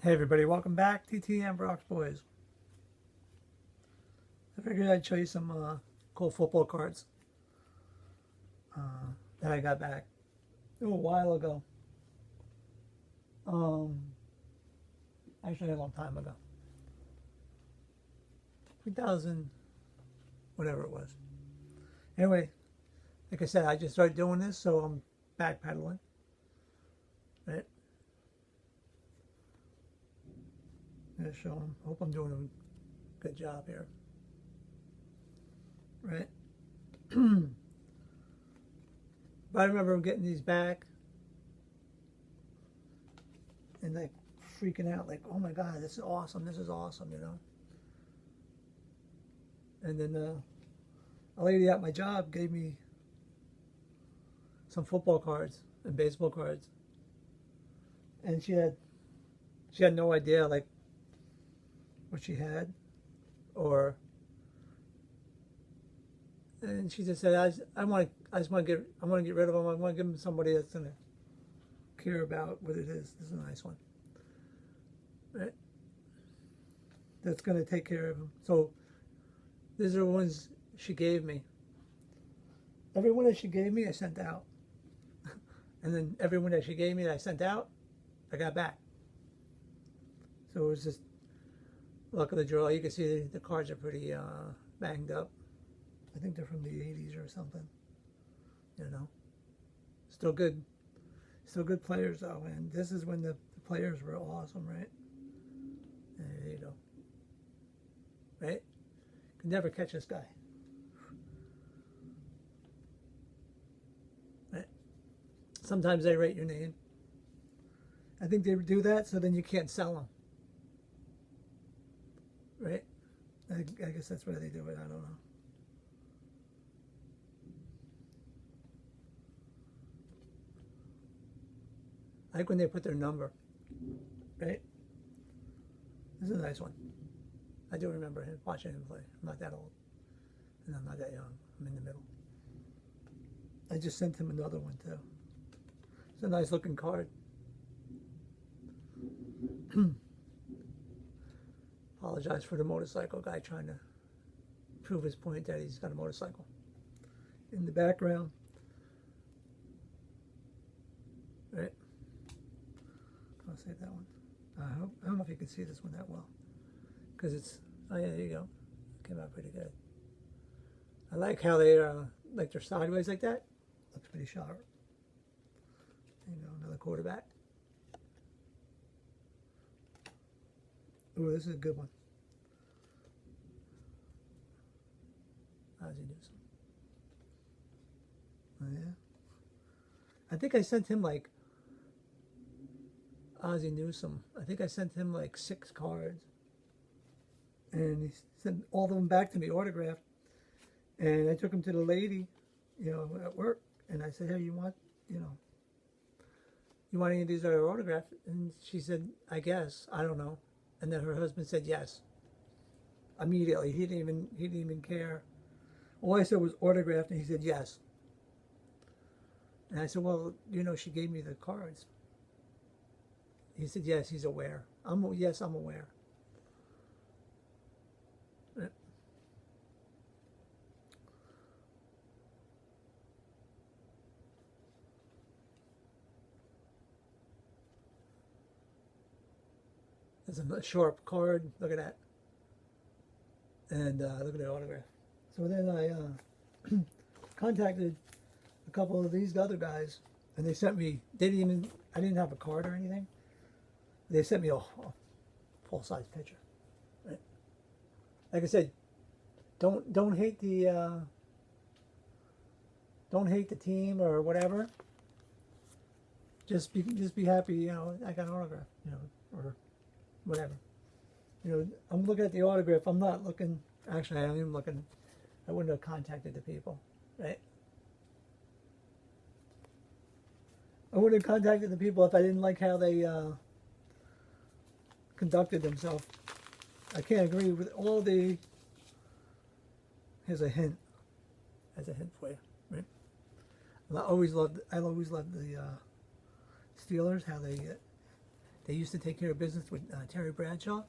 Hey everybody, welcome back. TTM Rocks Boys. I figured I'd show you some cool football cards that I got back a while ago. Um, Actually a long time ago. 2000, whatever it was. Anyway, like I said, I just started doing this, so I'm backpedaling. Right? I'm gonna show them. Hope I'm doing a good job here. Right? But I remember getting these back and like freaking out, like, oh my God, this is awesome, you know. And then a lady at my job gave me some football cards and baseball cards, and she had no idea like what she had, or and she just said, I just want to get rid of them. I want to give them to somebody that's gonna care about what it is. This is a nice one, right? That's gonna take care of them. So these are the ones she gave me. Every one that she gave me, I sent out, and then every one that she gave me that I sent out, I got back. So it was just luck of the draw. You can see the cards are pretty banged up. I think they're from the 80s or something. You know, still good, still good players though. And this is when the players were awesome, right? There you go. Right? Could never catch this guy. Right? Sometimes they write your name. I think they do that so then you can't sell them. Right? I guess that's why they do it. I don't know. I like when they put their number. Right? This is a nice one. I do remember him, watching him play. I'm not that old. And I'm not that young. I'm in the middle. I just sent him another one too. It's a nice looking card. Apologize for the motorcycle guy trying to prove his point that he's got a motorcycle. In the background, right? I'll save that one. I don't know if you can see this one that well, because it's, oh yeah, there you go. Came out pretty good. I like how they're sideways like that. Looks pretty sharp. There you go, another quarterback. Oh, this is a good one. How's he do some? Oh yeah. I think I sent him like Ozzie Newsome. I think I sent him like 6 cards, and he sent all of them back to me autographed. And I took them to the lady, you know, at work, and I said, "Hey, you want any of these that are autographed?" And she said, "I guess, I don't know." And then her husband said yes. Immediately, he didn't even care. All I said was autographed, and he said yes. And I said, "Well, you know, she gave me the cards." He said, "Yes, he's aware." Yes, I'm aware. There's a sharp card. Look at that. And look at the autograph. So then I contacted a couple of these other guys, and they sent me. I didn't have a card or anything. They sent me a full-size picture. Right? Like I said, don't hate the team or whatever. Just be happy. You know, I got an autograph. You know, or whatever. You know, I'm looking at the autograph. I'm not looking. Actually, I'm even looking. I wouldn't have contacted the people, right? I wouldn't have contacted the people if I didn't like how they conducted themselves. I can't agree with all the. Here's a hint. As a hint for you, right? I always loved the Steelers. How they They used to take care of business with Terry Bradshaw.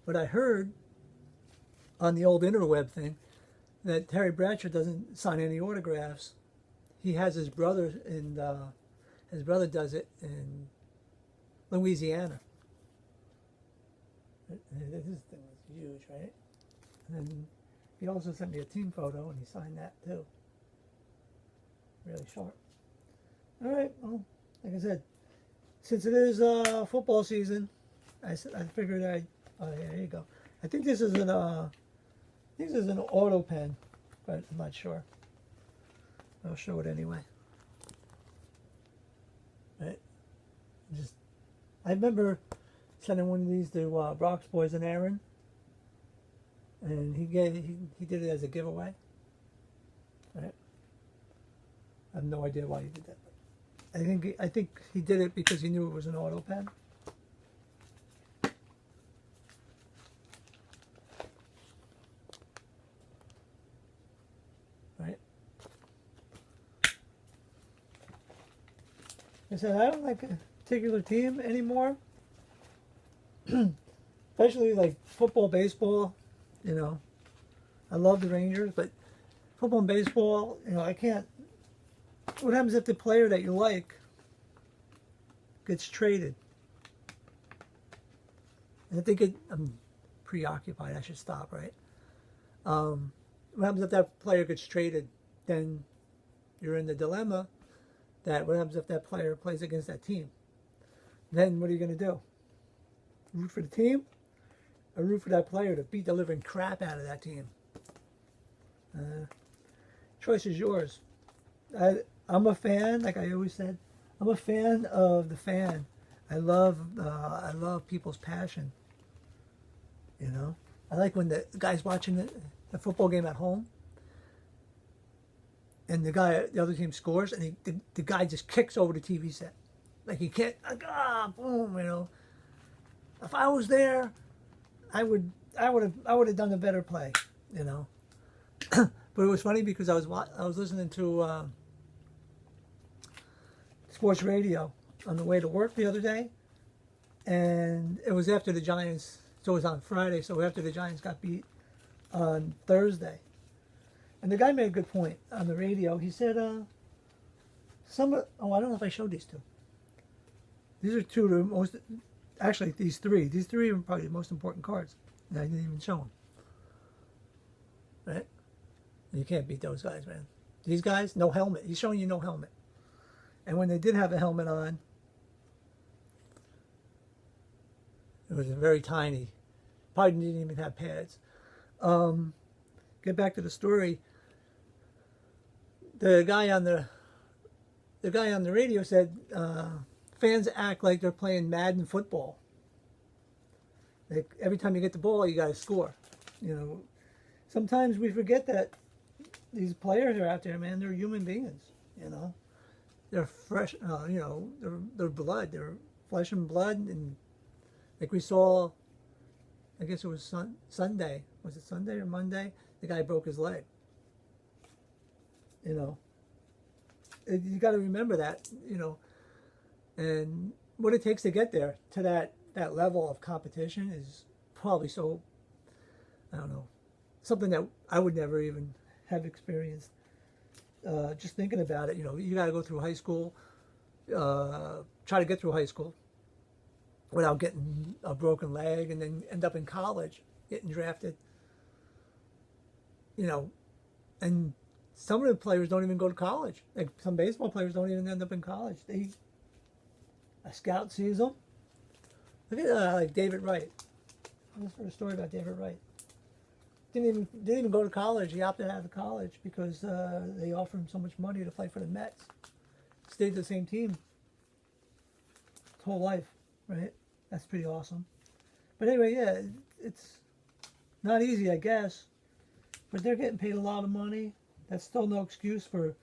But I heard on the old interweb thing that Terry Bradshaw doesn't sign any autographs. He has his brother his brother does it in Louisiana. This thing was huge, right? And then he also sent me a team photo, and he signed that too. Really sharp. All right, well, like I said, since it is football season, I figured oh yeah, there you go. I think this is an auto pen, but I'm not sure. I'll show it anyway. Right. I remember sending one of these to Brock's boys and Aaron, and he did it as a giveaway. Right. I have no idea why he did that. I think he did it because he knew it was an auto pen. Right. I said I don't like a particular team anymore, especially like football, baseball. You know, I love the Rangers, but football and baseball, you know, I can't. What happens if the player that you like gets traded? And I think I'm preoccupied. I should stop, right? What happens if that player gets traded? Then you're in the dilemma that what happens if that player plays against that team? Then what are you going to do? Root for the team? Or root for that player to beat the living crap out of that team? Choice is yours. I'm a fan, like I always said. I'm a fan of the fan. I love people's passion. You know, I like when the guy's watching the football game at home, and the other team scores, and the guy just kicks over the TV set, like he can't, boom, you know. If I was there, I would have done a better play, you know. But it was funny because I was listening to sports radio on the way to work the other day, and it was after the Giants. So it was on Friday. So after the Giants got beat on Thursday, and the guy made a good point on the radio. He said, I don't know if I showed these two. These are two of the most. Actually, these three. These three are probably the most important cards. And I didn't even show them. Right? You can't beat those guys, man. These guys, no helmet. He's showing you no helmet. And when they did have a helmet on, it was very tiny. Probably didn't even have pads. Get back to the story. The guy on the radio said fans act like they're playing Madden football. Like every time you get the ball, you got to score. You know, sometimes we forget that these players are out there, man. They're human beings. You know, they're fresh. You know, they're blood. They're flesh and blood. And like we saw, I guess it was Sunday. Was it Sunday or Monday? The guy broke his leg. You know, you got to remember that. You know, and what it takes to get there to that level of competition is probably so. I don't know, something that I would never even have experienced. Just thinking about it, you know, you got to go through high school, try to get through high school without getting a broken leg, and then end up in college, getting drafted. You know, and some of the players don't even go to college. Like some baseball players don't even end up in college. A scout sees them. Look at like David Wright. Let's heard a story about David Wright. Didn't even go to college. He opted out of college because they offered him so much money to play for the Mets. Stayed the same team his whole life, right? That's pretty awesome. But anyway, yeah, it's not easy, I guess. But they're getting paid a lot of money. That's still no excuse for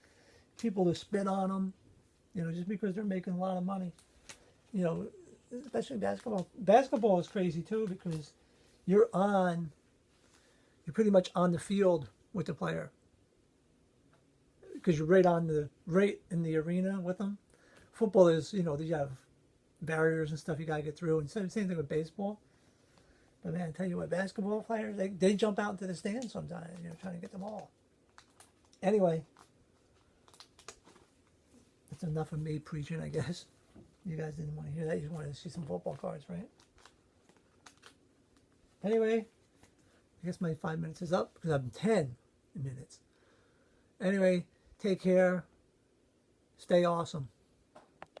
people to spit on them, you know, just because they're making a lot of money. You know, especially basketball. Basketball is crazy too because you're pretty much on the field with the player because you're right in the arena with them. Football is, you know, you have barriers and stuff you gotta get through. And same thing with baseball. But man, I tell you what, basketball players, they jump out into the stands sometimes, you know, trying to get the ball. Anyway, that's enough of me preaching, I guess. You guys didn't want to hear that. You just wanted to see some football cards, right? Anyway, I guess my 5 minutes is up because I'm 10 minutes. Anyway, take care. Stay awesome.